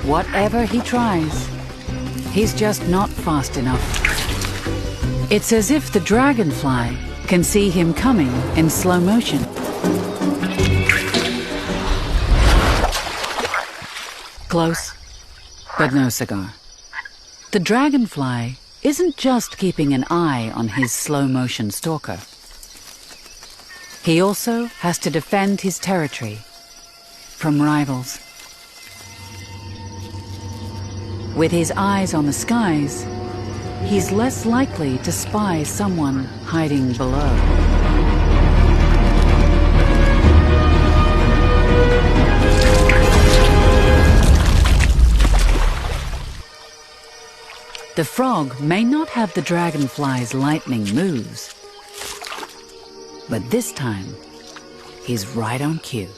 Whatever he tries, he's just not fast enough. It's as if the dragonfly can see him coming in slow motion. Close, but no cigar. The dragonfly isn't just keeping an eye on his slow-motion stalker. He also has to defend his territory from rivals. With his eyes on the skies, he's less likely to spy someone hiding below. The frog may not have the dragonfly's lightning moves, but this time, he's right on cue.